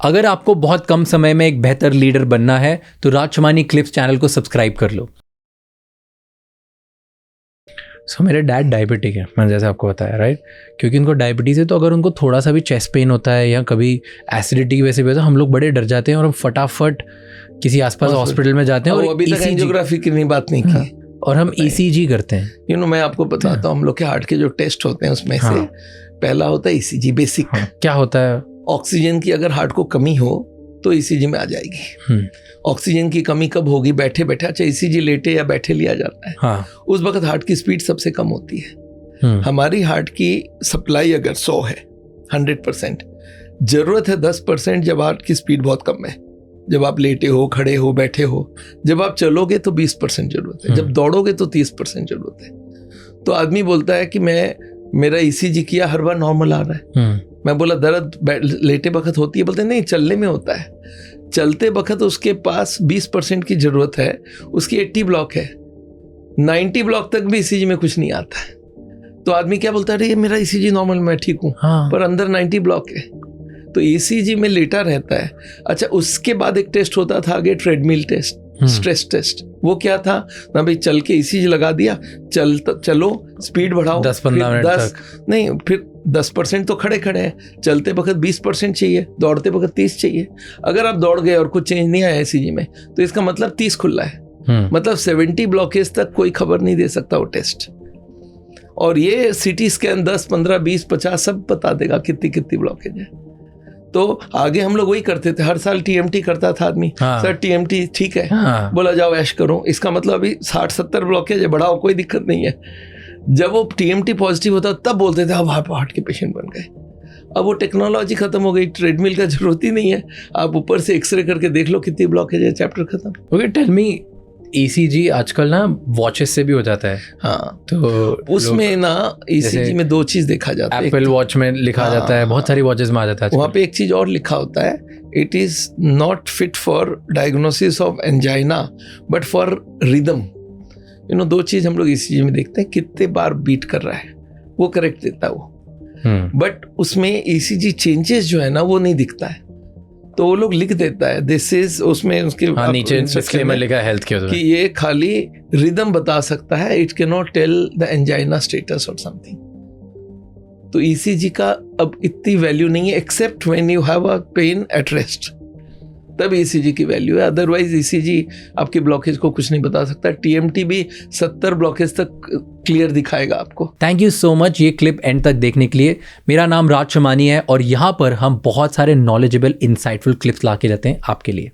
अगर आपको बहुत कम समय में एक बेहतर लीडर बनना है तो राज शमानी क्लिप्स चैनल को सब्सक्राइब कर लो। मेरे डैड डायबिटिक है, मैंने जैसे आपको बताया, राइट। क्योंकि उनको डायबिटीज़ है तो अगर उनको थोड़ा सा भी चेस्ट पेन होता है या कभी एसिडिटी की वजह से भी होता है, हम लोग बड़े डर जाते हैं और हम फटाफट किसी आसपास हॉस्पिटल में जाते हैं। और अभी तक एंजियोग्राफी की नहीं बात नहीं की और हम ECG करते हैं। मैं आपको बताता हूँ, हम लोग के हार्ट के जो टेस्ट होते हैं उसमें से पहला होता है ECG बेसिक। क्या होता है? ऑक्सीजन की अगर हार्ट को कमी हो तो ECG में आ जाएगी। ऑक्सीजन की कमी कब होगी? बैठे बैठे। अच्छा, ECG लेटे या बैठे लिया जाता है, उस वक्त हार्ट की स्पीड सबसे कम होती है। हमारी हार्ट की सप्लाई अगर 100 है, 100%, जरूरत है 10% जब हार्ट की स्पीड बहुत कम है। जब आप लेटे हो, खड़े हो, बैठे हो। जब आप चलोगे तो 20% जरूरत है, जब दौड़ोगे तो 30% जरूरत है। तो आदमी बोलता है कि मेरा ECG किया, हर बार नॉर्मल आ रहा है। मैं बोला दर्द लेटे वक्त होती है? बोलते नहीं, चलने में होता है। चलते वक्त उसके पास 20% की जरूरत है, उसकी 80 ब्लॉक है, 90 ब्लॉक तक भी ECG में कुछ नहीं आता है। तो आदमी क्या बोलता है, अरे मेरा ECG नॉर्मल, मैं ठीक हूँ, पर अंदर 90 ब्लॉक है। तो ECG में लेटा रहता है। अच्छा, उसके बाद एक टेस्ट होता था आगे, ट्रेडमिल टेस्ट, स्ट्रेस टेस्ट। वो क्या था ना भाई, चल के ECG लगा दिया, चलो स्पीड बढ़ाओ 10-15 मिनट तक नहीं, फिर 10% तो खड़े खड़े हैं, चलते वक्त 20% चाहिए, दौड़ते वक्त 30 चाहिए। अगर आप दौड़ गए और कुछ चेंज नहीं आया ECG में तो इसका मतलब 30 खुला है। मतलब 70 ब्लॉकेज तक कोई खबर नहीं दे सकता वो टेस्ट। और ये CT स्कैन 10, 15, 20, 50 सब बता देगा कितनी कितनी ब्लॉकेज है। तो आगे हम लोग वही करते थे, हर साल TMT करता था आदमी। सर TMT ठीक है, बोला जाओ ऐश करो, इसका मतलब अभी 60-70 ब्लॉकेज है, बढ़ाओ, कोई दिक्कत नहीं है। जब वो TMT पॉजिटिव होता तब बोलते थे अब आप हार्ट के पेशेंट बन गए। अब वो टेक्नोलॉजी खत्म हो गई, ट्रेडमिल का जरूरत ही नहीं है, आप ऊपर से एक्सरे करके देख लो कितनी ब्लॉकेज है, चैप्टर खत्म। ओके, टेल मी, ECG आजकल ना वॉचेस से भी हो जाता है। तो उसमें ना ECG में 2 चीज देखा जाता है। एप्पल वॉच में लिखा जाता है, बहुत सारी वॉचेस में आ जाता है। वहाँ पे एक चीज और लिखा होता है, it is not fit for diagnosis of angina but for rhythm. 2 चीज हम लोग ECG में देखते हैं, कितने बार बीट कर रहा है, वो करेक्ट देता है वो। बट उसमें ECG चेंजेस जो है ना वो नहीं दिखता है, तो वो लोग लिख देता है दिस इज, उसमें उसके नीचे डिस्क्लेमर लिखा है हेल्थ के कि ये खाली रिदम बता सकता है, it can not tell the angina status और समथिंग। तो ECG का अब इतनी वैल्यू नहीं है, except when you have a pain at rest, तब ECG की वैल्यू है। अदरवाइज ECG आपके ब्लॉकेज को कुछ नहीं बता सकता। TMT भी 70 ब्लॉकेज तक क्लियर दिखाएगा आपको। थैंक यू सो मच ये क्लिप एंड तक देखने के लिए। मेरा नाम राज शमानी है और यहाँ पर हम बहुत सारे नॉलेजेबल इंसाइटफुल क्लिप्स ला के लाते हैं आपके लिए।